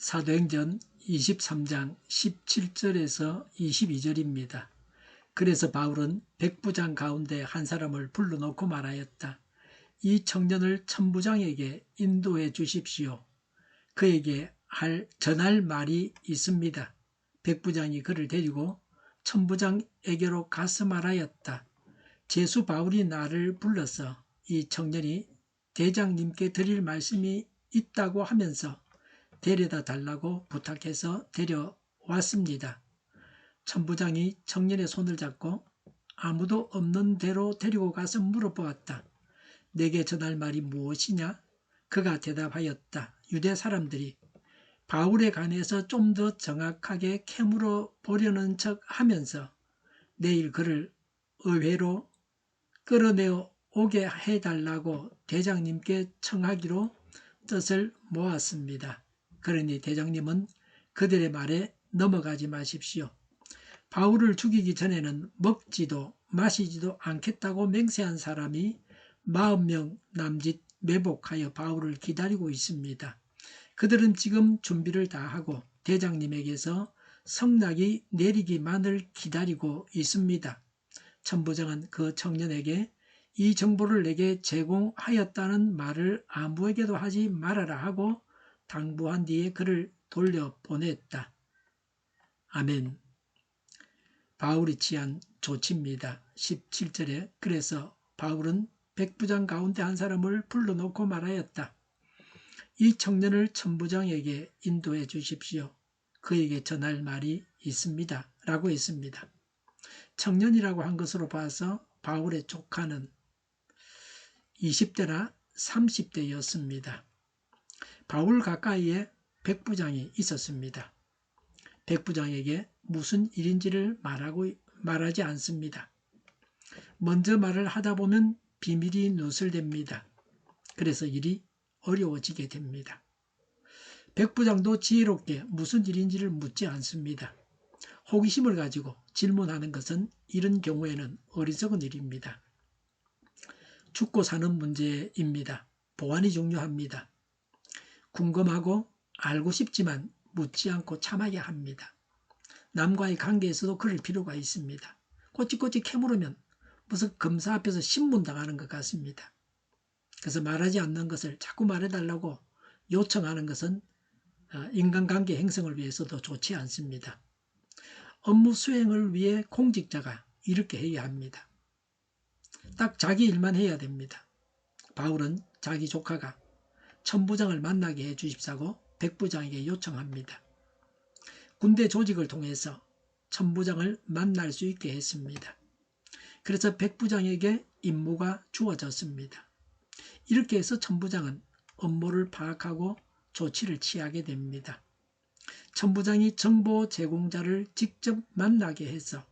사도행전 23장 17절에서 22절입니다. 그래서 바울은 백부장 가운데 한 사람을 불러놓고 말하였다. 이 청년을 천부장에게 인도해 주십시오. 그에게 전할 말이 있습니다. 백부장이 그를 데리고 천부장에게로 가서 말하였다. 제수 바울이 나를 불러서 이 청년이 대장님께 드릴 말씀이 있다고 하면서 데려다 달라고 부탁해서 데려왔습니다. 천부장이 청년의 손을 잡고 아무도 없는 데로 데리고 가서 물어보았다. 내게 전할 말이 무엇이냐? 그가 대답하였다. 유대 사람들이 바울에 관해서 좀 더 정확하게 캐물어 보려는 척 하면서 내일 그를 의회로 끌어내어 오게 해달라고 대장님께 청하기로 뜻을 모았습니다. 그러니 대장님은 그들의 말에 넘어가지 마십시오. 바울을 죽이기 전에는 먹지도 마시지도 않겠다고 맹세한 사람이 40명 남짓 매복하여 바울을 기다리고 있습니다. 그들은 지금 준비를 다 하고 대장님에게서 성낙이 내리기만을 기다리고 있습니다. 천부장은 그 청년에게 이 정보를 내게 제공하였다는 말을 아무에게도 하지 말아라 하고 당부한 뒤에 그를 돌려보냈다. 아멘. 바울이 취한 조치입니다. 17절에 그래서 바울은 백부장 가운데 한 사람을 불러놓고 말하였다. 이 청년을 천부장에게 인도해 주십시오. 그에게 전할 말이 있습니다. 라고 했습니다. 청년이라고 한 것으로 봐서 바울의 조카는 20대나 30대였습니다. 바울 가까이에 백부장이 있었습니다. 백부장에게 무슨 일인지를 말하지 않습니다. 먼저 말을 하다 보면 비밀이 누설됩니다. 그래서 일이 어려워지게 됩니다. 백부장도 지혜롭게 무슨 일인지를 묻지 않습니다. 호기심을 가지고 질문하는 것은 이런 경우에는 어리석은 일입니다. 죽고 사는 문제입니다. 보안이 중요합니다. 궁금하고 알고 싶지만 묻지 않고 참아야 합니다. 남과의 관계에서도 그럴 필요가 있습니다. 꼬치꼬치 캐물으면 무슨 검사 앞에서 신문당하는 것 같습니다. 그래서 말하지 않는 것을 자꾸 말해달라고 요청하는 것은 인간관계 형성을 위해서도 좋지 않습니다. 업무 수행을 위해 공직자가 이렇게 해야 합니다. 딱 자기 일만 해야 됩니다. 바울은 자기 조카가 천부장을 만나게 해 주십사고 백부장에게 요청합니다. 군대 조직을 통해서 천부장을 만날 수 있게 했습니다. 그래서 백부장에게 임무가 주어졌습니다. 이렇게 해서 천부장은 업무를 파악하고 조치를 취하게 됩니다. 천부장이 정보 제공자를 직접 만나게 해서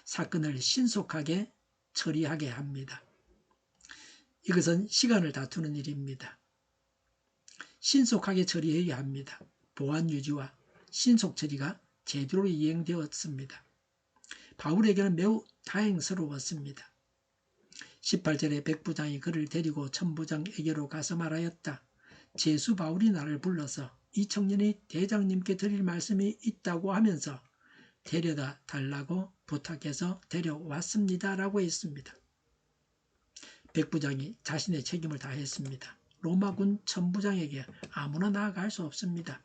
사건을 신속하게 처리하게 합니다. 이것은 시간을 다투는 일입니다. 신속하게 처리해야 합니다. 보안 유지와 신속 처리가 제대로 이행되었습니다. 바울에게는 매우 다행스러웠습니다. 18절에 백부장이 그를 데리고 천부장에게로 가서 말하였다. 제수 바울이 나를 불러서 이 청년이 대장님께 드릴 말씀이 있다고 하면서 데려다 달라고 부탁해서 데려왔습니다. 라고 했습니다. 백부장이 자신의 책임을 다했습니다. 로마군 천부장에게 아무나 나아갈 수 없습니다.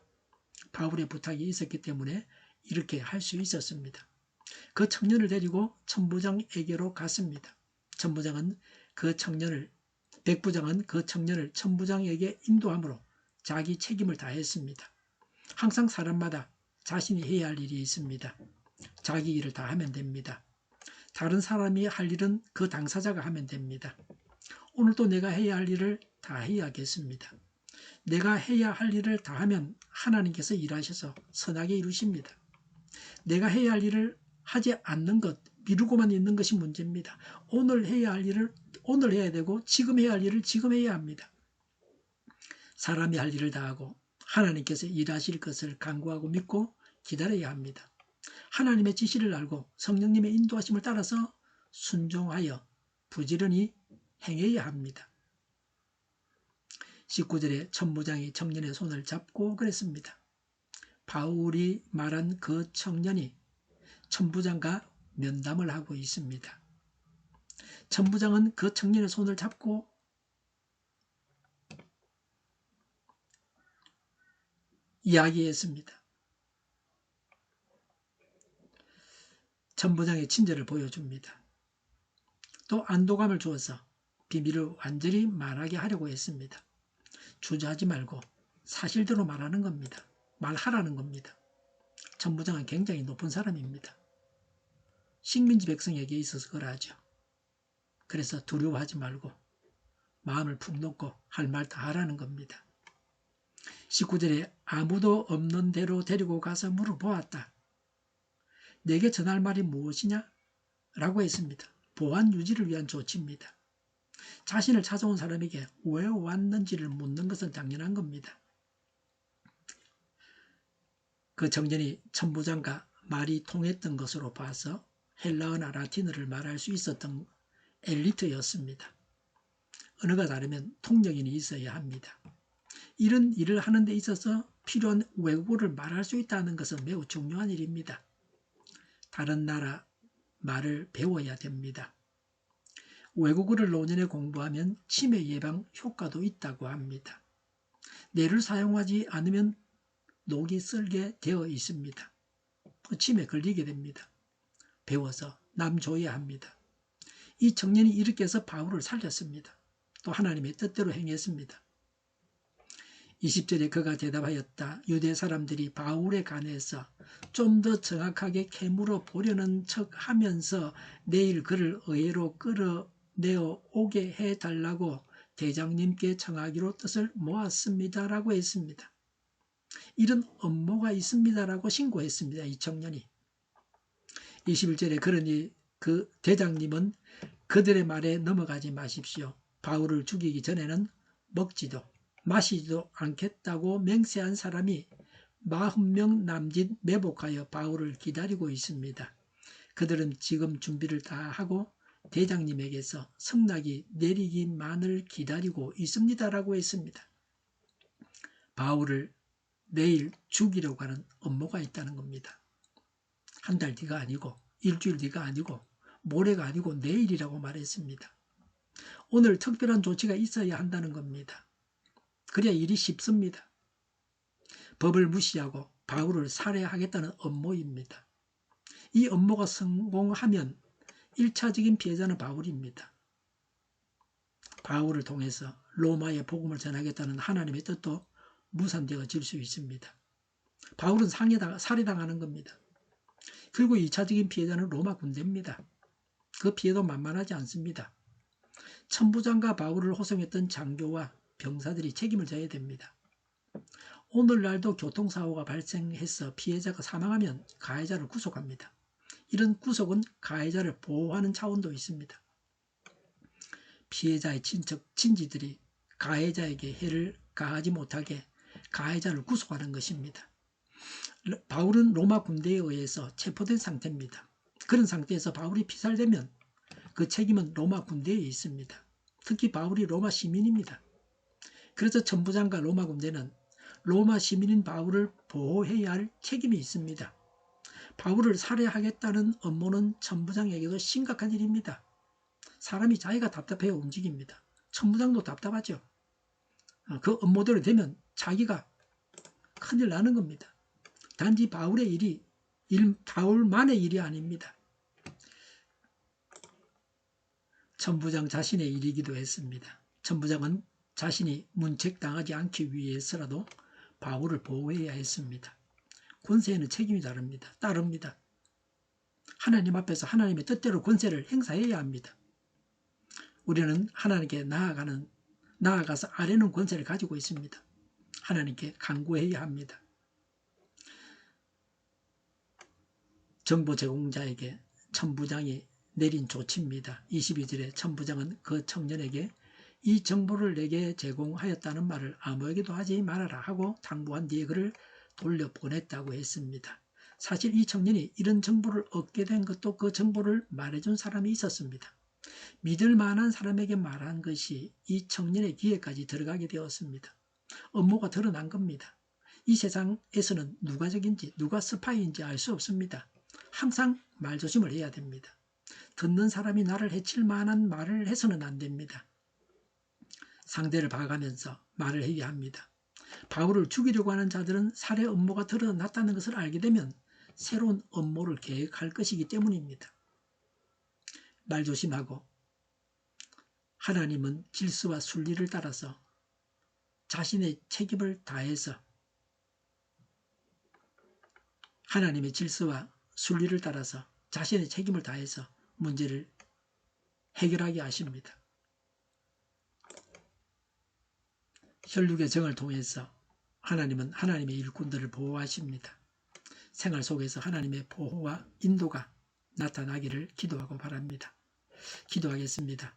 바울의 부탁이 있었기 때문에 이렇게 할 수 있었습니다. 그 청년을 데리고 천부장에게로 갔습니다. 백부장은 그 청년을 천부장에게 인도함으로 자기 책임을 다했습니다. 항상 사람마다 자신이 해야 할 일이 있습니다. 자기 일을 다 하면 됩니다. 다른 사람이 할 일은 그 당사자가 하면 됩니다. 오늘도 내가 해야 할 일을 다 해야겠습니다. 내가 해야 할 일을 다 하면 하나님께서 일하셔서 선하게 이루십니다. 내가 해야 할 일을 하지 않는 것, 미루고만 있는 것이 문제입니다. 오늘 해야 할 일을 오늘 해야 되고 지금 해야 할 일을 지금 해야 합니다. 사람이 할 일을 다 하고 하나님께서 일하실 것을 간구하고 믿고 기다려야 합니다. 하나님의 지시를 알고 성령님의 인도하심을 따라서 순종하여 부지런히 행해야 합니다. 19절에 천부장이 청년의 손을 잡고 그랬습니다. 바울이 말한 그 청년이 천부장과 면담을 하고 있습니다. 천부장은 그 청년의 손을 잡고 이야기했습니다. 천부장의 친절을 보여줍니다. 또 안도감을 주어서 비밀을 완전히 말하게 하려고 했습니다. 주저하지 말고 사실대로 말하는 겁니다. 말하라는 겁니다. 천부장은 굉장히 높은 사람입니다. 식민지 백성에게 있어서 그러하죠. 그래서 두려워하지 말고 마음을 푹 놓고 할 말 다 하라는 겁니다. 19절에 아무도 없는 데로 데리고 가서 물어보았다. 내게 전할 말이 무엇이냐? 라고 했습니다. 보안 유지를 위한 조치입니다. 자신을 찾아온 사람에게 왜 왔는지를 묻는 것은 당연한 겁니다. 그 청년이 천부장과 말이 통했던 것으로 봐서 헬라어나 라틴어를 말할 수 있었던 엘리트였습니다. 언어가 다르면 통역인이 있어야 합니다. 이런 일을 하는 데 있어서 필요한 외국어를 말할 수 있다는 것은 매우 중요한 일입니다. 다른 나라 말을 배워야 됩니다. 외국어를 노년에 공부하면 치매 예방 효과도 있다고 합니다. 뇌를 사용하지 않으면 녹이 쓸게 되어 있습니다. 치매 걸리게 됩니다. 배워서 남 줘야 합니다. 이 청년이 이렇게 해서 바울을 살렸습니다. 또 하나님의 뜻대로 행했습니다. 20절에 그가 대답하였다. 유대 사람들이 바울에 관해서 좀 더 정확하게 캐물어 보려는 척하면서 내일 그를 의회로 끌어내어 오게 해달라고 대장님께 청하기로 뜻을 모았습니다라고 했습니다. 이런 업무가 있습니다라고 신고했습니다. 이 청년이. 21절에 그러니 그 대장님은 그들의 말에 넘어가지 마십시오. 바울을 죽이기 전에는 먹지도 마시지도 않겠다고 맹세한 사람이 40명 남짓 매복하여 바울을 기다리고 있습니다. 그들은 지금 준비를 다 하고 대장님에게서 성낙이 내리기만을 기다리고 있습니다라고 했습니다. 바울을 내일 죽이려고 하는 업무가 있다는 겁니다. 한 달 뒤가 아니고 일주일 뒤가 아니고 모레가 아니고 내일이라고 말했습니다. 오늘 특별한 조치가 있어야 한다는 겁니다. 그래야 일이 쉽습니다. 법을 무시하고 바울을 살해하겠다는 업무입니다. 이 업무가 성공하면 1차적인 피해자는 바울입니다. 바울을 통해서 로마의 복음을 전하겠다는 하나님의 뜻도 무산되어질 수 있습니다. 바울은 살해당하는 겁니다. 그리고 2차적인 피해자는 로마 군대입니다. 그 피해도 만만하지 않습니다. 천부장과 바울을 호송했던 장교와 병사들이 책임을 져야 됩니다. 오늘날도 교통사고가 발생해서 피해자가 사망하면 가해자를 구속합니다. 이런 구속은 가해자를 보호하는 차원도 있습니다. 피해자의 친지들이 가해자에게 해를 가하지 못하게 가해자를 구속하는 것입니다. 바울은 로마 군대에 의해서 체포된 상태입니다. 그런 상태에서 바울이 피살되면 그 책임은 로마 군대에 있습니다. 특히 바울이 로마 시민입니다. 그래서 천부장과 로마 군대는 로마 시민인 바울을 보호해야 할 책임이 있습니다. 바울을 살해하겠다는 업무는 천부장에게도 심각한 일입니다. 사람이 자기가 답답해야 움직입니다. 천부장도 답답하죠. 그 업무대로 되면 자기가 큰일 나는 겁니다. 단지 바울의 일이 바울만의 일이 아닙니다. 천부장 자신의 일이기도 했습니다. 천부장은 자신이 문책당하지 않기 위해서라도 바울을 보호해야 했습니다. 권세에는 책임이 따릅니다. 하나님 앞에서 하나님의 뜻대로 권세를 행사해야 합니다. 우리는 하나님께 나아가서 아뢰는 권세를 가지고 있습니다. 하나님께 간구해야 합니다. 정보 제공자에게 천부장이 내린 조치입니다. 22절에 천부장은 그 청년에게 이 정보를 내게 제공하였다는 말을 아무에게도 하지 말아라 하고 당부한 뒤에 그를 돌려보냈다고 했습니다. 사실 이 청년이 이런 정보를 얻게 된 것도 그 정보를 말해준 사람이 있었습니다. 믿을 만한 사람에게 말한 것이 이 청년의 귀에까지 들어가게 되었습니다. 업무가 드러난 겁니다. 이 세상에서는 누가 적인지 누가 스파이인지 알 수 없습니다. 항상 말조심을 해야 됩니다. 듣는 사람이 나를 해칠 만한 말을 해서는 안 됩니다. 상대를 봐가면서 말을 해야 합니다. 바울을 죽이려고 하는 자들은 살해 음모가 드러났다는 것을 알게 되면 새로운 음모를 계획할 것이기 때문입니다. 말조심하고 하나님은 질서와 순리를 따라서 자신의 책임을 다해서 하나님의 질서와 순리를 따라서 자신의 책임을 다해서 문제를 해결하게 하십니다. 혈육의 정을 통해서 하나님은 하나님의 일꾼들을 보호하십니다. 생활 속에서 하나님의 보호와 인도가 나타나기를 기도하고 바랍니다. 기도하겠습니다.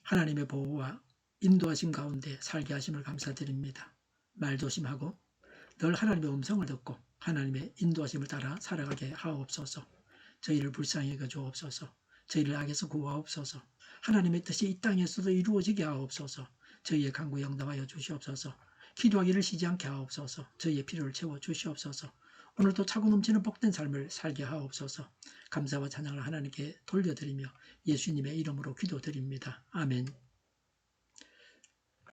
하나님의 보호와 인도하심 가운데 살게 하심을 감사드립니다. 말조심하고 늘 하나님의 음성을 듣고 하나님의 인도하심을 따라 살아가게 하옵소서. 저희를 불쌍히 여겨 주옵소서. 저희를 악에서 구하옵소서. 하나님의 뜻이 이 땅에서도 이루어지게 하옵소서. 저희의 간구에 응답하여 주시옵소서. 기도하기를 쉬지 않게 하옵소서. 저희의 필요를 채워 주시옵소서. 오늘도 차고 넘치는 복된 삶을 살게 하옵소서. 감사와 찬양을 하나님께 돌려드리며 예수님의 이름으로 기도드립니다. 아멘.